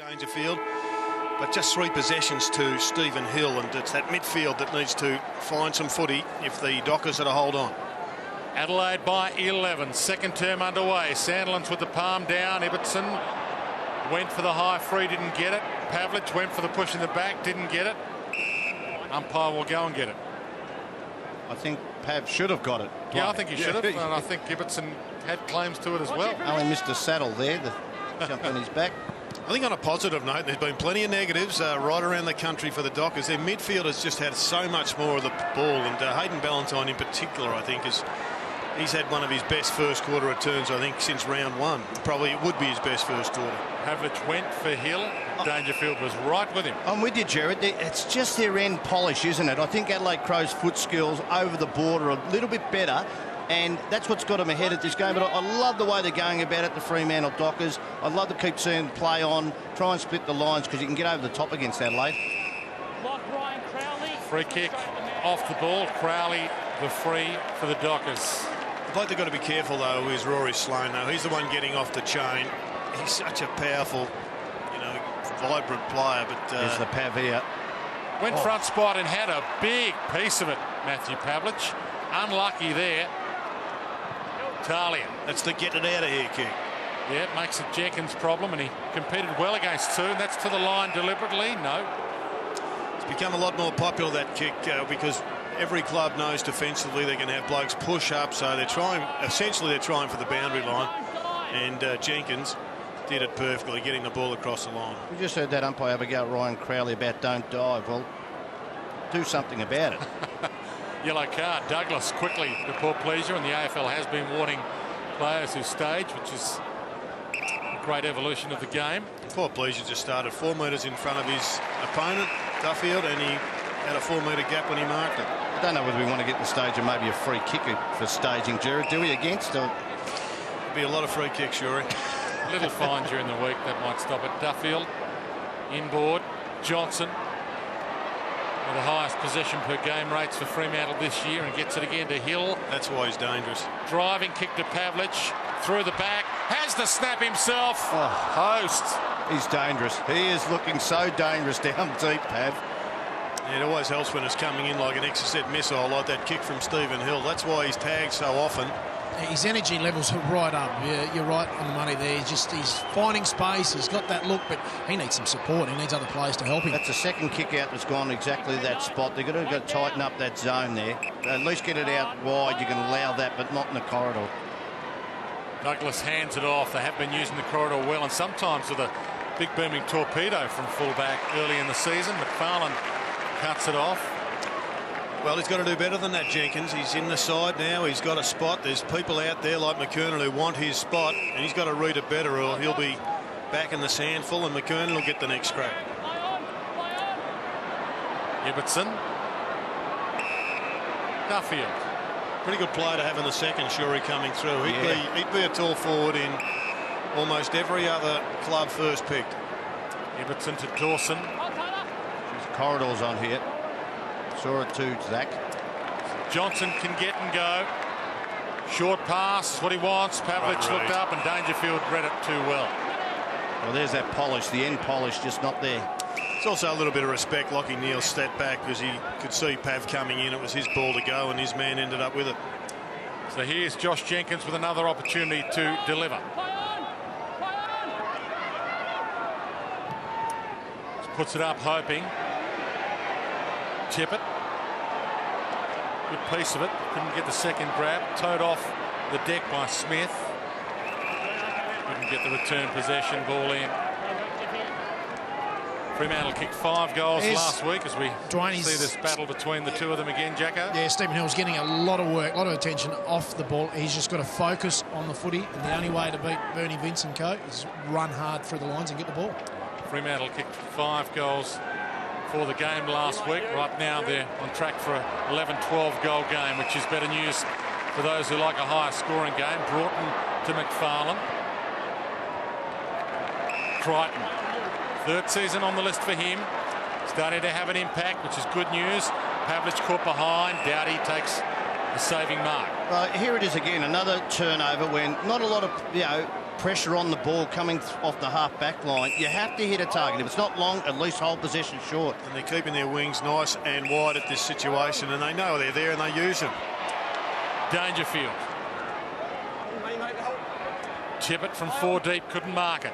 Dangerfield, but just 3 possessions to Stephen Hill, and it's that midfield that needs to find some footy if the Dockers are to hold on. Adelaide by 11, second term underway. Sandlin's with the palm down. Ibbotson went for the high free, didn't get it. Pavlich went for the push in the back, didn't get it. Umpire will go and get it. I think Pav should have got it. Yeah, I think he should have, and I think Ibbotson had claims to it as well. Only missed a saddle there, the jump on his back. I think on a positive note, there's been plenty of negatives right around the country for the Dockers. Their midfield has just had so much more of the ball, and Hayden Ballantyne in particular, I think, he's had one of his best first quarter returns, I think, since round 1. Probably it would be his best first quarter. Pavlich went for Hill. Dangerfield was right with him. I'm with you, Jared. It's just their end polish, isn't it? I think Adelaide Crow's foot skills over the border are a little bit better, and that's what's got them ahead at this game. But I love the way they're going about it, the Fremantle Dockers. I'd love to keep seeing them play on, try and split the lines, because you can get over the top against Adelaide. Free kick off the ball. Crowley the free for the Dockers. I think they've got to be careful, though, is Rory Sloane, though. He's the one getting off the chain. He's such a powerful, vibrant player, but... There's the Pav here. Went front spot and had a big piece of it, Matthew Pavlich. Unlucky there. Talia. That's the get it out of here kick. Yeah, it makes it Jenkins' problem, and he competed well against 2, and that's to the line deliberately. No. It's become a lot more popular, that kick, because every club knows defensively they're going to have blokes push up, so they're trying for the boundary line, and Jenkins did it perfectly, getting the ball across the line. We just heard that umpire have a go at Ryan Crowley about don't dive. Well, do something about it. Yellow card. Douglas quickly to poor pleasure, and the AFL has been warning players who stage, which is a great evolution of the game. Poor pleasure just started 4 metres in front of his opponent, Duffield, and he had a 4 metre gap when he marked it. I don't know whether we want to get the stage or maybe a free kick for staging, Jared. Do we against? Or? There'll be a lot of free kicks, Yuri. A little fine during the week that might stop it. Duffield inboard. Johnson with the highest possession per game rates for Fremantle this year, and gets it again to Hill. That's why he's dangerous. Driving kick to Pavlich through the back. Has the snap himself. Host. He's dangerous. He is looking so dangerous down deep, Pav. It always helps when it's coming in like an Exocet missile, like that kick from Stephen Hill. That's why he's tagged so often. His energy levels are right up. You're right on the money there. He's finding space. He's got that look, but he needs some support. He needs other players to help him. That's the second kick out that's gone exactly that spot. They've got to go tighten up that zone there. At least get it out wide. You can allow that, but not in the corridor. Douglas hands it off. They have been using the corridor well, and sometimes with a big booming torpedo from fullback early in the season. McFarlane cuts it off. Well, he's got to do better than that, Jenkins. He's in the side now. He's got a spot. There's people out there like McKernan who want his spot, and he's got to read it better or he'll be back in the sand full, and McKernan will get the next crack. Ibbotson. Duffield. Pretty good player to have in the second, Shuri, coming through. He'd be a tall forward in almost every other club first picked. Ibbotson to Dawson. There's corridors on here. Saw it too, Zach. Johnson can get and go. Short pass is what he wants. Pavlich looked up, and Dangerfield read it too well. Well, there's that polish. The end polish just not there. It's also a little bit of respect. Lockie Neal stepped back because he could see Pav coming in. It was his ball to go, and his man ended up with it. So here's Josh Jenkins with another opportunity to deliver. Puts it up, hoping. Tippett. Good piece of it. Couldn't get the second grab. Towed off the deck by Smith. Couldn't get the return possession. Ball in. Fremantle kicked 5 goals last week as we see this battle between the two of them again, Jacko. Yeah, Stephen Hill's getting a lot of work, a lot of attention off the ball. He's just got to focus on the footy, and the only way to beat Bernie Vincent Co is run hard through the lines and get the ball. Fremantle kicked 5 goals for the game last week. Right now they're on track for a 11-12 goal game, which is better news for those who like a higher scoring game. Broughton to McFarlane. Crichton, 3rd season on the list for him. Starting to have an impact, which is good news. Pavlich caught behind. Doughty takes a saving mark. Well, here it is again, another turnover when not a lot of, pressure on the ball coming off the half-back line, you have to hit a target. If it's not long, at least hold possession short. And they're keeping their wings nice and wide at this situation, and they know they're there and they use them. Dangerfield. Tippett from 4 deep, couldn't mark it.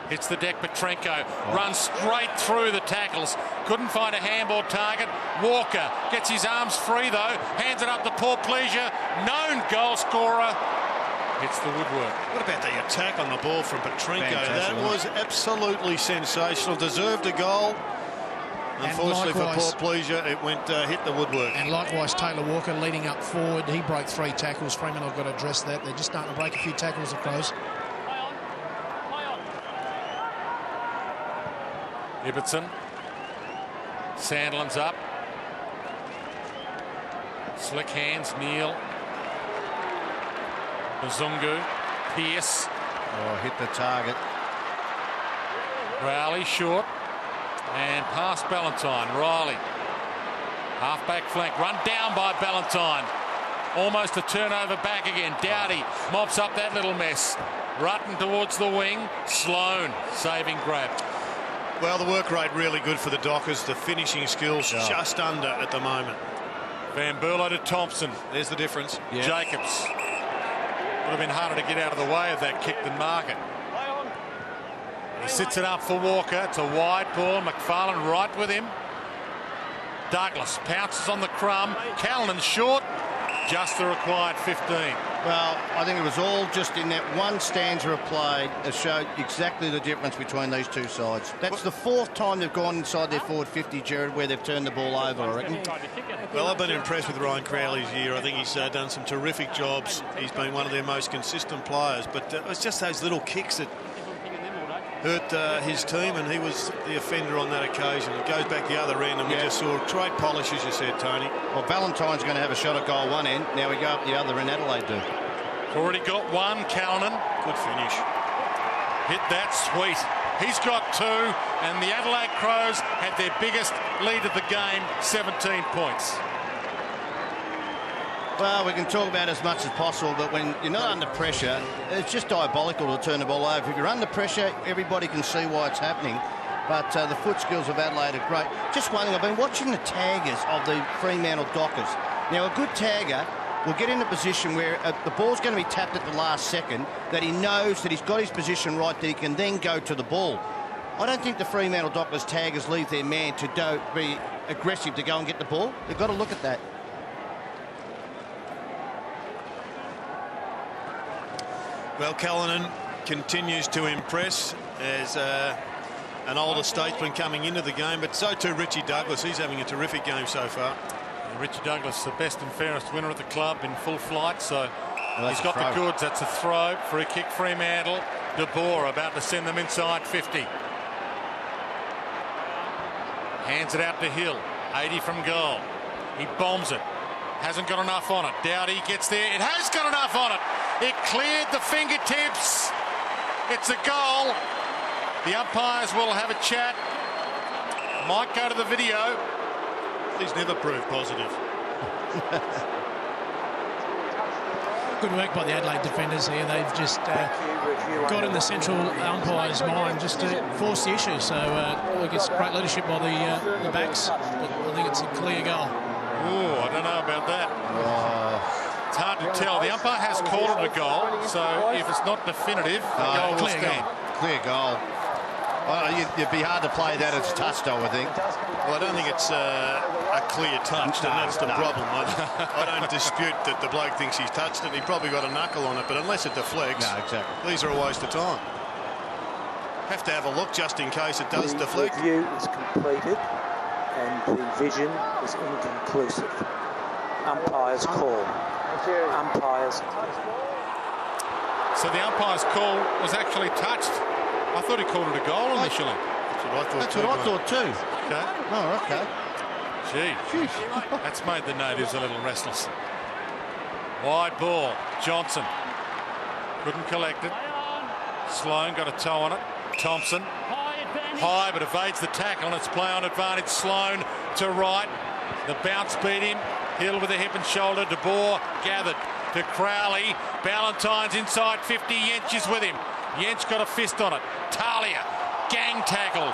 Hits the deck, Petrenko runs straight through the tackles. Couldn't find a handball target. Walker gets his arms free though, hands it up to Paul Pleasure, known goal scorer. Hits the woodwork. What about the attack on the ball from Petrenko? Fantastic. That was absolutely sensational. Deserved a goal. Unfortunately for Paul Pleasure, it went hit the woodwork. And likewise, Taylor Walker leading up forward. He broke 3 tackles. Fremantle got to address that. They're just starting to break a few tackles across. Ibbotson. Sandlin's up. Slick hands, Neal. Bazungu. Pearce. Oh, hit the target. Rowley short. And past Ballantyne. Riley. Half-back flank. Run down by Ballantyne. Almost a turnover back again. Dowdy mops up that little mess. Rutten towards the wing. Sloane saving grab. Well, the work rate really good for the Dockers. The finishing skills just under at the moment. Van Berlo to Thompson. There's the difference. Yeah. Jacobs. Would have been harder to get out of the way of that kick than mark it. He sits it up for Walker. It's a wide ball. McFarlane right with him. Douglas pounces on the crumb. Callanan short. Just the required 15. Well, I think it was all just in that one stanza of play that showed exactly the difference between these two sides. That's the 4th time they've gone inside their forward 50, Jared, where they've turned the ball over, I reckon. Well, I've been impressed with Ryan Crowley's year. I think he's done some terrific jobs. He's been one of their most consistent players. But it was just those little kicks that hurt his team, and he was the offender on that occasion. It goes back the other end, and we just saw great polish, as you said, Tony. Well, Ballantyne's going to have a shot at goal one end. Now we go up the other, and Adelaide do. Already got one, Callanan. Good finish. Hit that, sweet. He's got 2, and the Adelaide Crows had their biggest lead of the game, 17 points. Well, we can talk about as much as possible, but when you're not under pressure, it's just diabolical to turn the ball over. If you're under pressure, everybody can see why it's happening. But the foot skills of Adelaide are great. Just one thing, I've been watching the taggers of the Fremantle Dockers. Now, a good tagger will get in a position where the ball's going to be tapped at the last second, that he knows that he's got his position right, that he can then go to the ball. I don't think the Fremantle Dockers taggers leave their man to be aggressive to go and get the ball. They've got to look at that. Well, Callanan continues to impress as an older statesman coming into the game, but so too Richie Douglas. He's having a terrific game so far. And Richie Douglas, the best and fairest winner at the club in full flight, so he's got the goods. That's a throw. Free kick, Fremantle. De Boer about to send them inside 50. Hands it out to Hill. 80 from goal. He bombs it. Hasn't got enough on it. Dowdy gets there. It has got enough on it. It cleared the fingertips. It's a goal. The umpires will have a chat. Might go to the video. He's never proved positive. Good work by the Adelaide defenders here. They've just got in the central umpire's mind just to force the issue. So look, it's great leadership by the backs. But I think it's a clear goal. Oh, I don't know about that. It's hard to tell. The umpire has called it a goal, so if it's not definitive, the goal will stand. Clear goal. Well, you'd be hard to play that as touched, I would think. Well, I don't think it's a clear touch, and that's the problem. I don't dispute that the bloke thinks he's touched it. He probably got a knuckle on it, but unless it deflects, these are a waste of time. Have to have a look just in case it does deflect. The review is completed, and the vision is inconclusive. Umpire's call. Umpire's. So the umpire's call was actually touched. I thought he called it a goal initially. That's what I thought too. Okay. Oh, okay. Gee, that's made the natives a little restless. Wide ball. Johnson couldn't collect it. Sloane got a toe on it. Thompson high, but evades the tackle, and it's play on advantage. Sloane to right. The bounce beat him. Hill with a hip and shoulder. De Boer gathered to Crowley. Ballantyne's inside 50. Yench is with him. Jent's got a fist on it. Talia, gang tackled.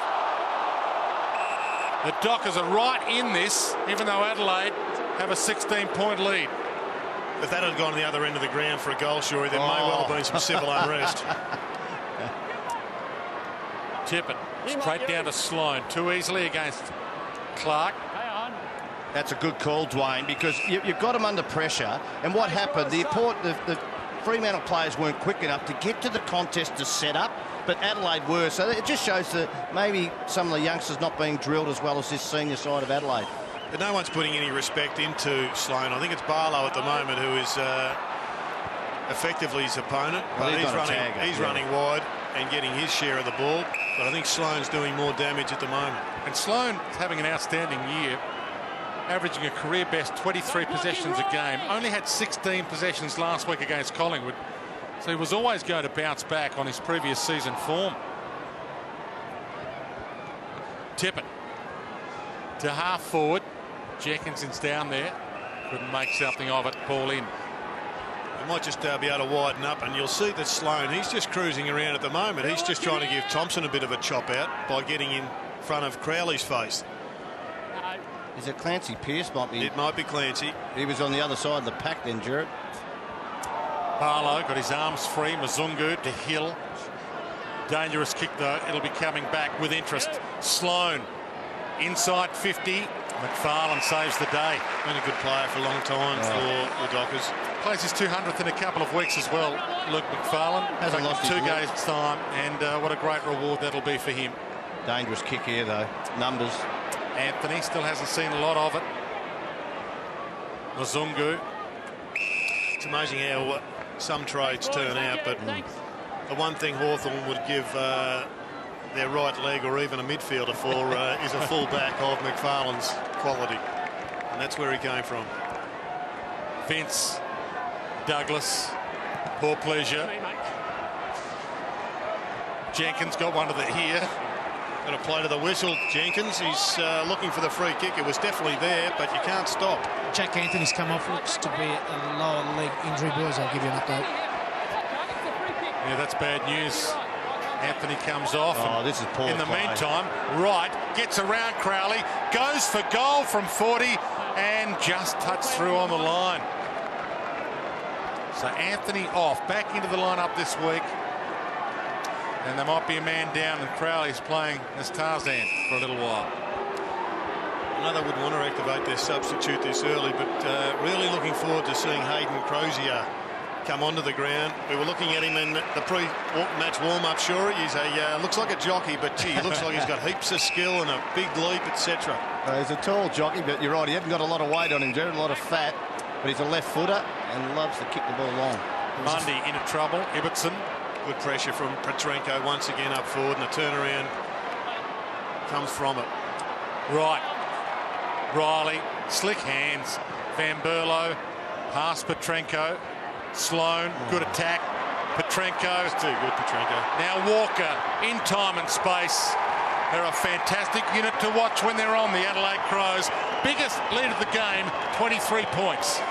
The Dockers are right in this, even though Adelaide have a 16-point lead. If that had gone to the other end of the ground for a goal, Shorey, there may well have been some civil unrest. Tippett straight down to Sloane. Too easily against Clark. That's a good call, Dwayne, because you've got them under pressure. And what happened, the Fremantle players weren't quick enough to get to the contest to set up, but Adelaide were. So it just shows that maybe some of the youngsters not being drilled as well as this senior side of Adelaide. But no one's putting any respect into Sloane. I think it's Barlow at the moment who is effectively his opponent. Well, but he's running wide and getting his share of the ball. But I think Sloane's doing more damage at the moment. And Sloane is having an outstanding year, averaging a career best 23 possessions a game. Only had 16 possessions last week against Collingwood. So he was always going to bounce back on his previous season form. Tippett to half forward. Jenkinson's down there. Couldn't make something of it. Ball in. They might just be able to widen up, and you'll see that Sloane, he's just cruising around at the moment. He's just trying to give Thompson a bit of a chop out by getting in front of Crowley's face. Is it Clancy Pearce? It might be Clancy. He was on the other side of the pack then, Jared. Barlow got his arms free. Mazungu to Hill. Dangerous kick though. It'll be coming back with interest. Sloane inside 50. McFarlane saves the day. Been a good player for a long time for the Dockers. Plays his 200th in a couple of weeks as well. Luke McFarlane hasn't lost 2 games time, and what a great reward that'll be for him. Dangerous kick here though. Numbers. Anthony still hasn't seen a lot of it. Mazungu. It's amazing how some trades turn out, but the one thing Hawthorn would give their right leg or even a midfielder for is a full back of McFarlane's quality, and that's where he came from. Vince, Douglas, poor pleasure. Jenkins got one to the here. Got a play to the whistle. Jenkins, he's looking for the free kick. It was definitely there, but you can't stop. Jack Anthony's come off. Looks to be a lower leg injury, boys. I'll give you an update. Yeah, that's bad news. Anthony comes off. Oh, this is poor. In the meantime, Wright gets around Crowley, goes for goal from 40, and just touched through on the line. So Anthony off, back into the lineup this week. And there might be a man down, and Crowley's playing as Tarzan for a little while. Another would want to activate their substitute this early, but really looking forward to seeing Hayden Crozier come onto the ground. We were looking at him in the pre-match warm-up. Sure, he's looks like a jockey, but gee, he looks like he's got heaps of skill and a big leap, etc. He's a tall jockey, but you're right, he hasn't got a lot of weight on him, Jared, a lot of fat, but he's a left footer and loves to kick the ball long. Mundy into trouble. Ibbotson. Good pressure from Petrenko once again up forward, and the turnaround comes from it. Right. Riley, slick hands. Van Berlo, past Petrenko. Sloane, good attack. Petrenko. It's too good, Petrenko. Now Walker in time and space. They're a fantastic unit to watch when they're on, the Adelaide Crows. Biggest lead of the game, 23 points.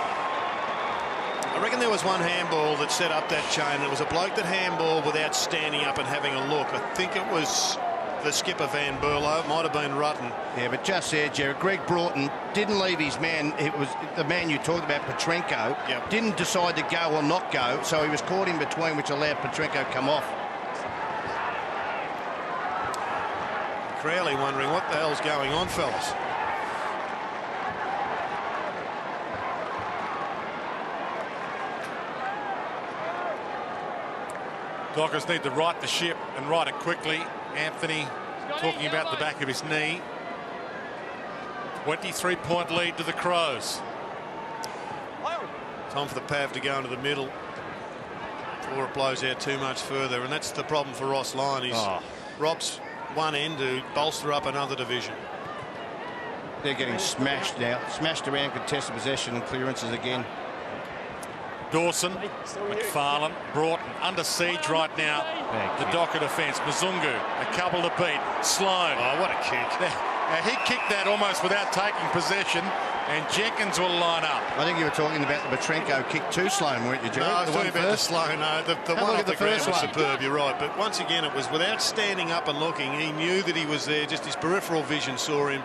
I reckon there was one handball that set up that chain. It was a bloke that handballed without standing up and having a look. I think it was the skipper Van Berlo. It might have been Rutten. Yeah, but just there, Jared, Greg Broughton didn't leave his man. It was the man you talked about, Petrenko. Yep. Didn't decide to go or not go, so he was caught in between, which allowed Petrenko to come off. Crowley wondering what the hell's going on, fellas. Dockers need to right the ship and right it quickly. Anthony talking about the back of his knee. 23-point lead to the Crows. Time for the Pav to go into the middle before it blows out too much further, and that's the problem for Ross Lyon. He's robs one end to bolster up another division. They're getting smashed now. Smashed around contested possession and clearances again. Dawson, McFarlane, Broughton under siege right now. The Docker defence. Mazungu, a couple to beat. Sloane. Oh, what a kick. He kicked that almost without taking possession, and Jenkins will line up. I think you were talking about the Petrenko kick to Sloan, weren't you, Jerry? No, I was talking about the Sloan. The one off the ground was superb, you're right. But once again, it was without standing up and looking. He knew that he was there, just his peripheral vision saw him.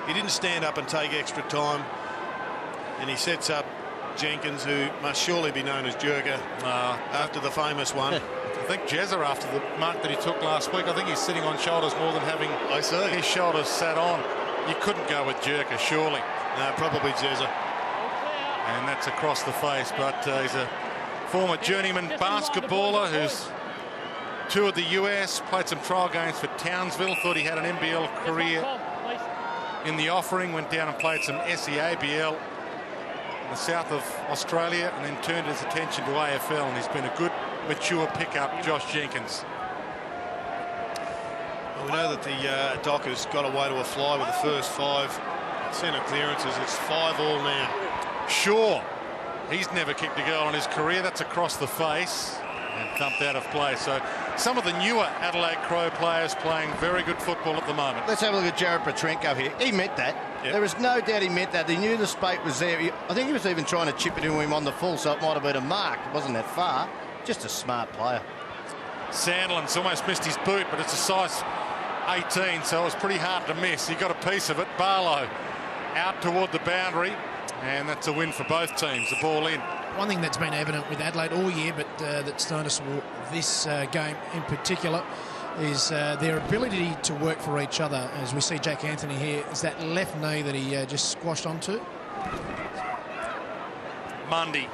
He didn't stand up and take extra time. And he sets up Jenkins, who must surely be known as Jerker after the famous one. I think Jezza, after the mark that he took last week, I think he's sitting on shoulders more than having his shoulders sat on. You couldn't go with Jerker, surely. No, probably Jezza. And that's across the face, but he's a former journeyman basketballer who's toured the US, played some trial games for Townsville, thought he had an NBL career in the offering, went down and played some SEABL in the south of Australia, and then turned his attention to AFL, and he's been a good, mature pickup, Josh Jenkins. Well, we know that the Dockers got away to a fly with the first 5 centre clearances. It's 5 all now. Sure, he's never kicked a goal in his career. That's across the face and thumped out of play. So some of the newer Adelaide Crow players playing very good football at the moment. Let's have a look at Jared Petrenko here. He meant that. Yep. There is no doubt he meant that. He knew the spate was there. I think he was even trying to chip it into him on the full, so it might have been a mark. It wasn't that far. Just a smart player. Sandlin's almost missed his boot, but it's a size 18, so it was pretty hard to miss. He got a piece of it. Barlow out toward the boundary, and that's a win for both teams. The ball in. One thing that's been evident with Adelaide all year, but that's noticeable this game in particular, is their ability to work for each other. As we see Jack Anthony here, is that left knee that he just squashed onto. Mundy.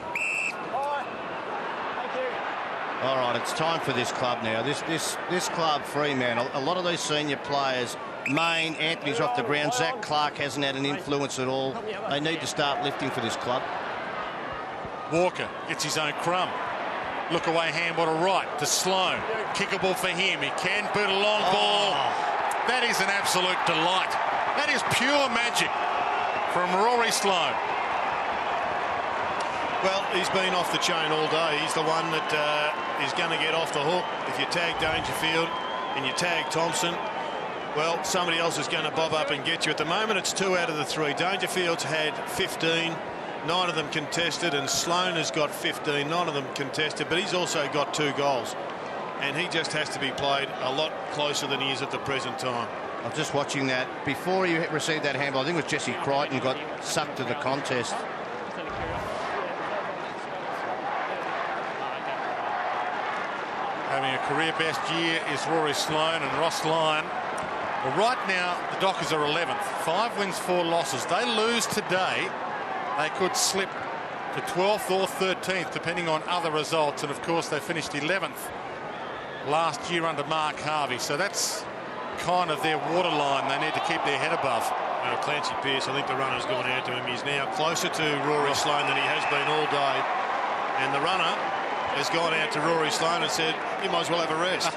All right, it's time for this club now. This club, Fremantle, a lot of these senior players, Main, Anthony's off the ground, Zach Clark hasn't had an influence at all. They need to start lifting for this club. Walker gets his own crumb. Look away handball to right to Sloan. Kickable for him. He can boot a long ball. That is an absolute delight. That is pure magic from Rory Sloan. Well, he's been off the chain all day. He's the one that is going to get off the hook. If you tag Dangerfield and you tag Thompson, well, somebody else is going to bob up and get you. At the moment, it's 2 out of the 3. Dangerfield's had 15, 9 of them contested, and Sloan has got 15, 9 of them contested, but he's also got 2 goals. And he just has to be played a lot closer than he is at the present time. I'm just watching that. Before he received that handball, I think it was Jesse Crichton got sucked to the contest. Having a career best year is Rory Sloan and Ross Lyon. Well, right now, the Dockers are 11th. 5 wins, 4 losses. They lose today, they could slip to 12th or 13th, depending on other results. And, of course, they finished 11th last year under Mark Harvey. So that's kind of their waterline they need to keep their head above. Well, Clancy Pearce, I think the runner's gone out to him. He's now closer to Rory Sloan than he has been all day. And the runner has gone out to Rory Sloan and said, you might as well have a rest.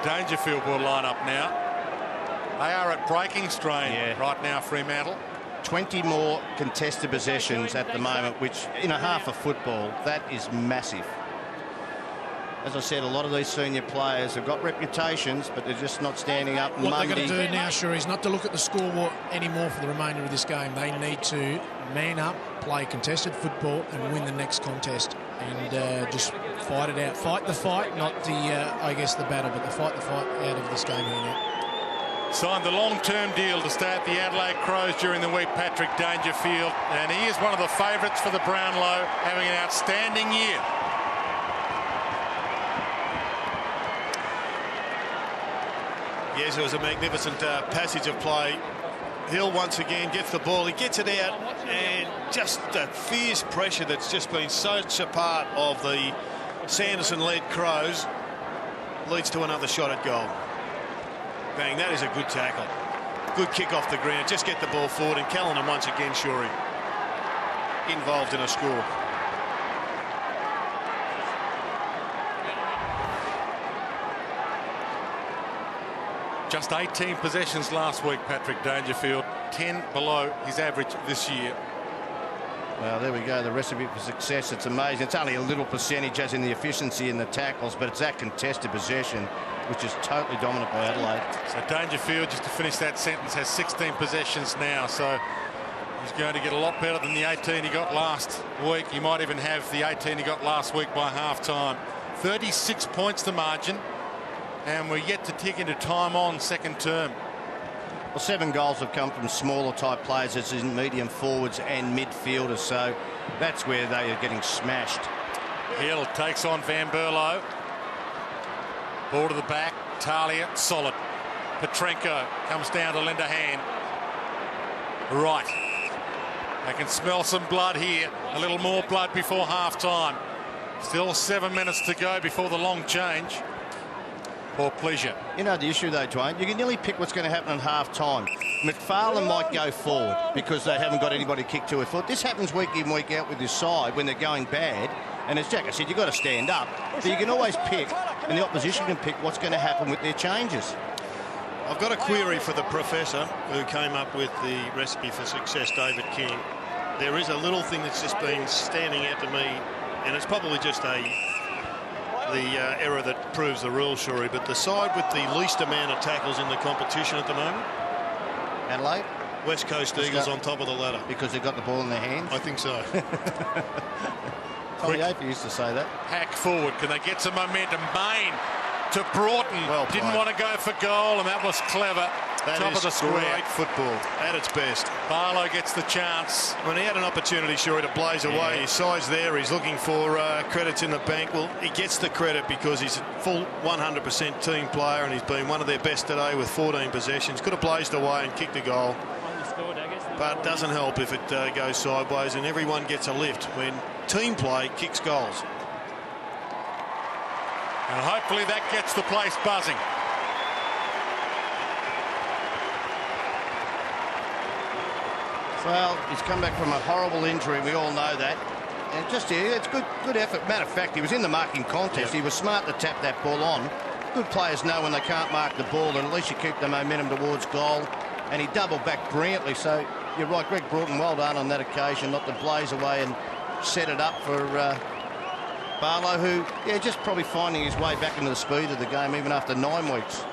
Dangerfield will line up now. They are at breaking strain right now, Fremantle. 20 more contested possessions at the moment, which in a half of football, that is massive. As I said, a lot of these senior players have got reputations, but they're just not standing up. What they're going to do now, sure, is not to look at the scoreboard anymore for the remainder of this game. They need to man up, play contested football, and win the next contest. And just fight it out. Fight the fight, not the, I guess, the battle, but fight out of this game here now. Signed the long-term deal to stay at the Adelaide Crows during the week, Patrick Dangerfield. And he is one of the favourites for the Brownlow, having an outstanding year. Yes, it was a magnificent passage of play. Hill once again gets the ball, he gets it out, and just the fierce pressure that's just been such a part of the Sanderson-led Crows leads to another shot at goal. Bang, that is a good tackle. Good kick off the ground, just get the ball forward, and Callanan once again, Shuri, involved in a score. Just 18 possessions last week, Patrick Dangerfield, 10 below his average this year. Well, there we go, the recipe for success. It's amazing. It's only a little percentage as in the efficiency in the tackles, but it's that contested possession which is totally dominant by Adelaide. So Dangerfield, just to finish that sentence, has 16 possessions now. So he's going to get a lot better than the 18 he got last week. He might even have the 18 he got last week by half-time. 36 points the margin, and we're yet to tick into time on second term. Well, 7 goals have come from smaller type players, as in medium forwards and midfielders, so that's where they are getting smashed. Hill takes on Van Berlo. Ball to the back. Talia, solid. Petrenko comes down to lend a hand. Right. They can smell some blood here. A little more blood before half-time. Still 7 minutes to go before the long change. Poor pleasure. You know the issue though, Dwayne, you can nearly pick what's going to happen at half-time. McFarlane might go forward because they haven't got anybody to kick to a foot. This happens week in, week out with this side when they're going bad. And as Jack, I said, you've got to stand up. But you can always pick, and the opposition can pick what's going to happen with their changes. I've got a query for the professor who came up with the recipe for success, David King. There is a little thing that's just been standing out to me, and it's probably just the error that proves the rule, Shuri, but the side with the least amount of tackles in the competition at the moment, Adelaide? West Coast Eagles on top of the ladder. Because they've got the ball in their hands? I think so. Tommy Aper used to say that. Hack forward. Can they get some momentum? Bain to Broughton. Well didn't played. want to go for goal, and that was clever. That Top is of the square. great football at its best. Barlow gets the chance. When he had an opportunity, Shuri, to blaze away, his side's there. He's looking for credits in the bank. Well, he gets the credit because he's a full 100% team player, and he's been one of their best today with 14 possessions. Could have blazed away and kicked a goal, but it doesn't help if it goes sideways, and everyone gets a lift when team play kicks goals. And hopefully that gets the place buzzing. Well, he's come back from a horrible injury. We all know that. And just here, it's good effort. Matter of fact, he was in the marking contest. He was smart to tap that ball on. Good players know when they can't mark the ball, and at least you keep the momentum towards goal. And he doubled back brilliantly. So you're right, Greg Broughton, well done on that occasion, not to blaze away and set it up for Barlow, who, just probably finding his way back into the speed of the game even after 9 weeks.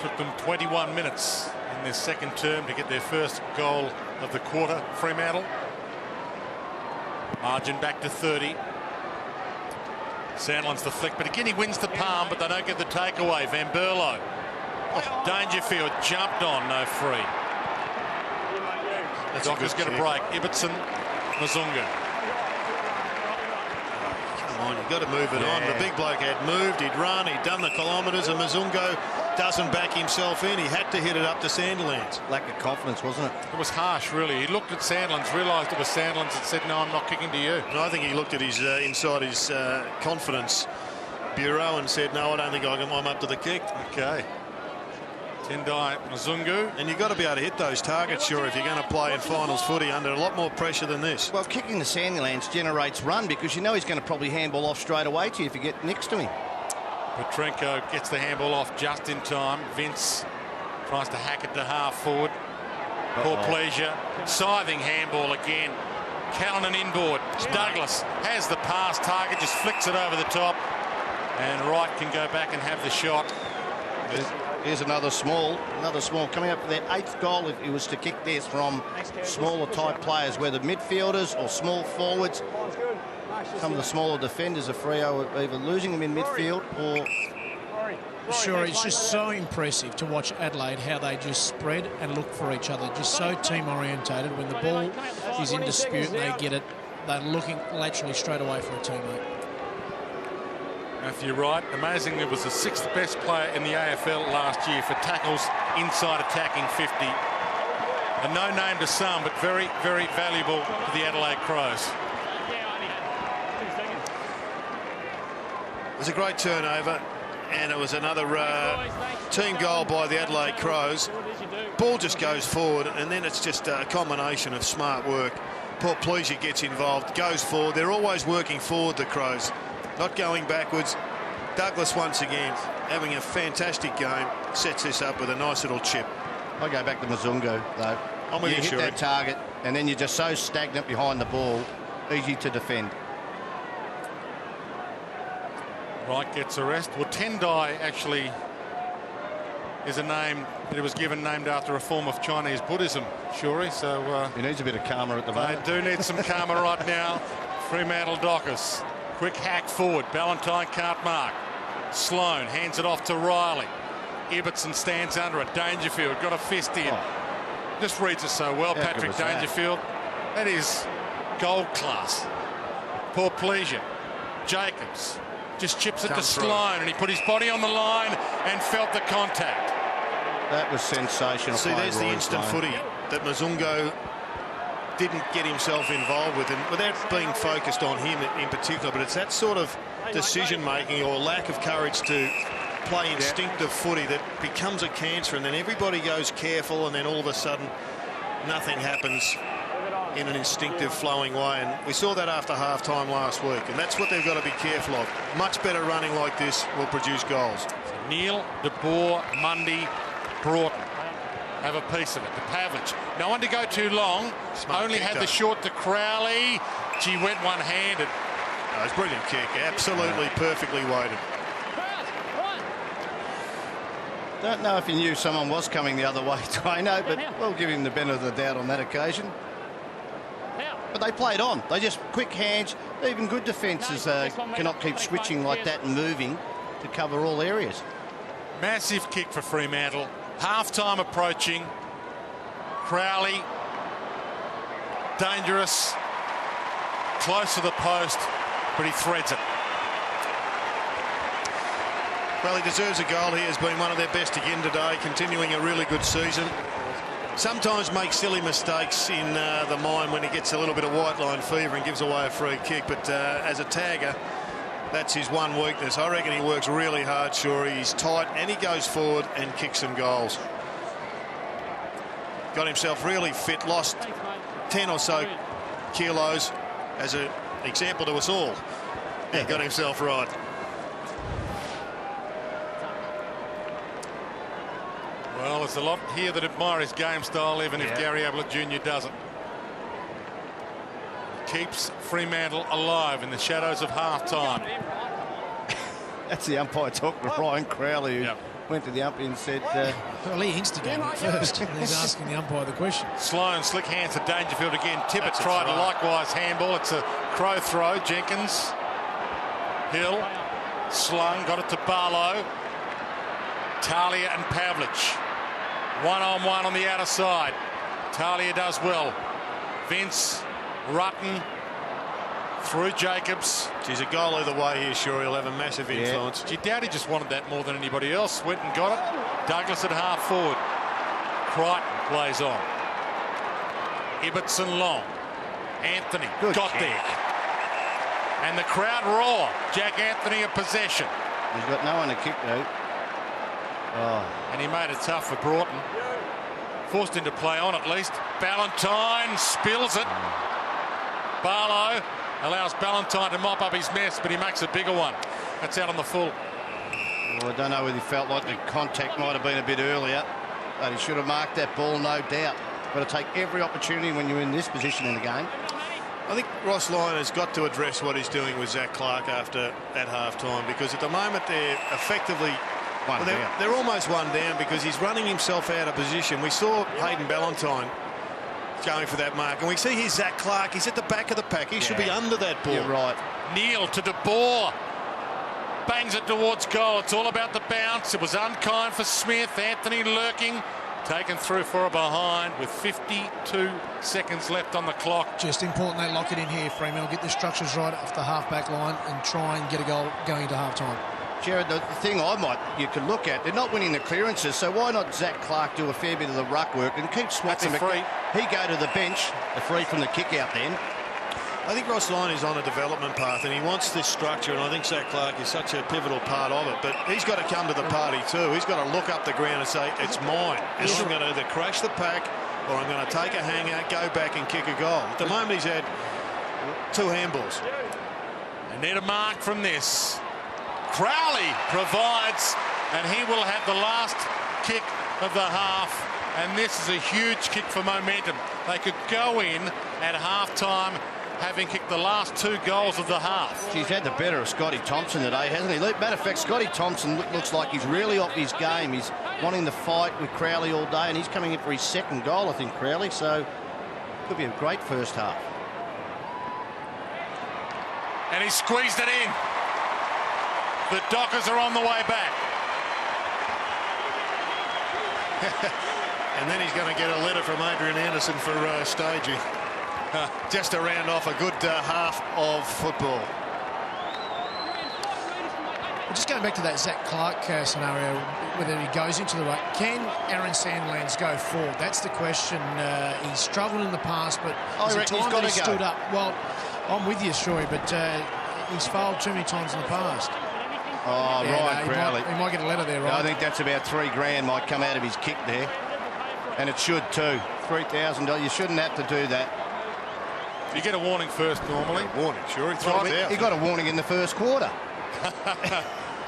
Took them 21 minutes in their second term to get their first goal of the quarter. Fremantle. Margin back to 30. Sandlin's the flick, but again he wins the palm, but they don't get the takeaway. Van Berlo. Dangerfield jumped on, no free. Dockers get a break. Ibbotson, Mazunga. Come on, you've got to move it on. The big bloke had moved, he'd run, he'd done the kilometres, and Mazungo doesn't back himself in. He had to hit it up to Sandilands. Lack of confidence, wasn't it? It was harsh, really. He looked at Sandlands, realised it was Sandlands, and said, no, I'm not kicking to you. And I think he looked at his inside his confidence bureau and said, no, I don't think I'm up to the kick. Okay. Tendai Mazungu. And you've got to be able to hit those targets, sure, if you're going to play in finals footy under a lot more pressure than this. Well, kicking the Sandilands generates run because you know he's going to probably handball off straight away to you if you get next to him. Petrenko gets the handball off just in time. Vince tries to hack it to half forward. Poor pleasure. Scything handball again. Callanan inboard. Douglas has the pass. Target just flicks it over the top. And Wright can go back and have the shot. Here's another small coming up for their 8th goal if he was to kick this from smaller type players, whether midfielders or small forwards. Some of the smaller defenders are Freo either losing them in midfield or... Sure, it's just so impressive to watch Adelaide, how they just spread and look for each other. Just so team orientated. When the ball is in dispute and they get it, they're looking laterally straight away for a teammate. Matthew Wright, amazing, it was the 6th best player in the AFL last year for tackles inside attacking 50. A no name to some, but very, very valuable to the Adelaide Crows. It was a great turnover, and it was another team goal by the Adelaide Crows. Ball just goes forward, and then it's just a combination of smart work. Poor Pleasure gets involved, goes forward. They're always working forward, the Crows, not going backwards. Douglas once again having a fantastic game, sets this up with a nice little chip. I go back to Mazungo though. I'm with you, hit Shuri. that target and then you're just so stagnant behind the ball, easy to defend. Wright gets a rest. Well, Tendai actually is a name that was given named after a form of Chinese Buddhism, Shuri. So he needs a bit of karma at the moment. They do need some karma right now. Fremantle Dockers. Quick hack forward. Ballantyne can't mark. Sloan hands it off to Riley. Ibbotson stands under it. Dangerfield got a fist in. Just reads it so well, Patrick Dangerfield. That is gold class. Poor pleasure. Jacobs just chips it to Sloan, and he put his body on the line and felt the contact. That was sensational. See, there's the instant footy that Mazungo didn't get himself involved with, and without being focused on him in particular, but it's that sort of decision-making or lack of courage to play instinctive footy that becomes a cancer, and then everybody goes careful, and then all of a sudden nothing happens in an instinctive flowing way, and we saw that after half-time last week, and that's what they've got to be careful of. Much better running like this will produce goals. So Neil, De Boer, Mundy, Broughton have a piece of it. The Pavlich, no one to go too long. Only had the short to Crowley. She went one-handed. Oh, it's a brilliant kick, absolutely perfectly weighted. Don't know if he knew someone was coming the other way, Dwayno, but we'll give him the benefit of the doubt on that occasion. But they played on. They just quick hands. Even good defences cannot keep switching like that and moving to cover all areas. Massive kick for Fremantle. Half-time approaching. Crowley, dangerous, close to the post, but he threads it. Well, he deserves a goal. He has been one of their best again today, continuing a really good season. Sometimes makes silly mistakes in the mind when he gets a little bit of white line fever and gives away a free kick, but as a tagger, that's his one weakness. I reckon he works really hard, sure. He's tight and he goes forward and kicks some goals. Got himself really fit, lost 10 or so kilos as an example to us all. He got himself right. Well, there's a lot here that admire his game style, even if Gary Ablett Jr. doesn't. Keeps Fremantle alive in the shadows of half-time. That's the umpire talking to Ryan Crowley, who went to the umpire and said... Well, he instigated it first, and he's asking the umpire the question. Sloan, slick hands to Dangerfield again. Tippett tried a likewise handball. It's a crow throw. Jenkins, Hill, slung, got it to Barlow. Talia and Pavlich. One-on-one on the outer side. Talia does well. Vince, Rutten, through Jacobs. He's a goal either way here, sure. He'll have a massive influence. Gee, Dowdy just wanted that more than anybody else. Went and got it. Douglas at half forward. Crichton plays on. Ibbotson long. Anthony got there. And the crowd roar. Jack Anthony a possession. He's got no one to kick though. And he made it tough for Broughton. Forced him to play on at least. Ballantyne spills it. Barlow allows Ballantyne to mop up his mess, but he makes a bigger one. That's out on the full. Well, I don't know whether he felt like the contact might have been a bit earlier, but he should have marked that ball, no doubt. Got to take every opportunity when you're in this position in the game. I think Ross Lyon has got to address what he's doing with Zach Clark after that half-time, because at the moment they're effectively... they're almost one down because he's running himself out of position. We saw Hayden Ballantyne going for that mark, and we see here's Zach Clark. He's at the back of the pack. He should be under that ball. You're right. Neil to De Boer. Bangs it towards goal. It's all about the bounce. It was unkind for Smith. Anthony lurking. Taken through for a behind with 52 seconds left on the clock. Just important they lock it in here, Fremantle. Get the structures right off the half-back line and try and get a goal going into half-time. Jared, the thing you could look at, they're not winning the clearances, so why not Zach Clark do a fair bit of the ruck work and keep swapping? That's a free. He go to the bench, a free from the kick out then. I think Ross Lyon is on a development path and he wants this structure, and I think Zach Clark is such a pivotal part of it, but he's got to come to the party too. He's got to look up the ground and say, it's mine, and I'm going to either crash the pack or I'm going to take a hanger, go back and kick a goal. At the moment he's had 2 handballs. They need a mark from this. Crowley provides, and he will have the last kick of the half, and this is a huge kick for momentum. They could go in at half-time having kicked the last 2 goals of the half. He's had the better of Scotty Thompson today, hasn't he? Matter of fact, Scotty Thompson looks like he's really off his game. He's wanting to fight with Crowley all day, and he's coming in for his 2nd goal, I think, Crowley. So could be a great first half. And he squeezed it in. The Dockers are on the way back. And then he's going to get a letter from Adrian Anderson for staging. Just to round off a good half of football. Just going back to that Zach Clark scenario, whether he goes into the ruck, can Aaron Sandlands go forward? That's the question. He's struggled in the past, but I reckon he's got to stood up. Well, I'm with you, Shoy, but he's failed too many times in the past. Oh, Yeah, Ryan Crowley. He might get a letter there, right? I think that's about $3 grand might come out of his kick there. And it should too. $3,000. You shouldn't have to do that. You get a warning first normally. Warning, sure. He got a warning in the first quarter.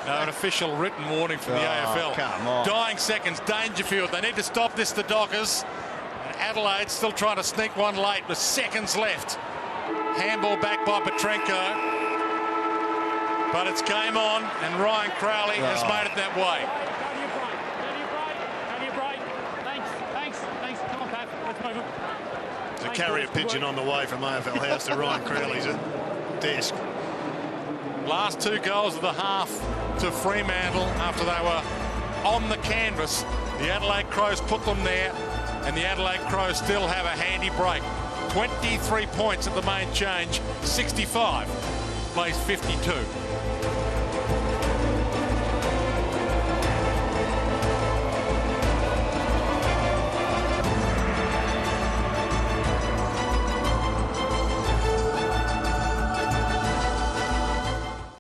No, an official written warning from the AFL. Come on. Dying seconds, Dangerfield. They need to stop this, the Dockers. And Adelaide still trying to sneak one late with seconds left. Handball back by Petrenko. But it's game on, and Ryan Crowley has made it that way. There's a carrier pigeon on the way from AFL House to Ryan Crowley's desk. Last 2 goals of the half to Fremantle after they were on the canvas. The Adelaide Crows put them there, and the Adelaide Crows still have a handy break. 23 points at the main change, 65 plays 52.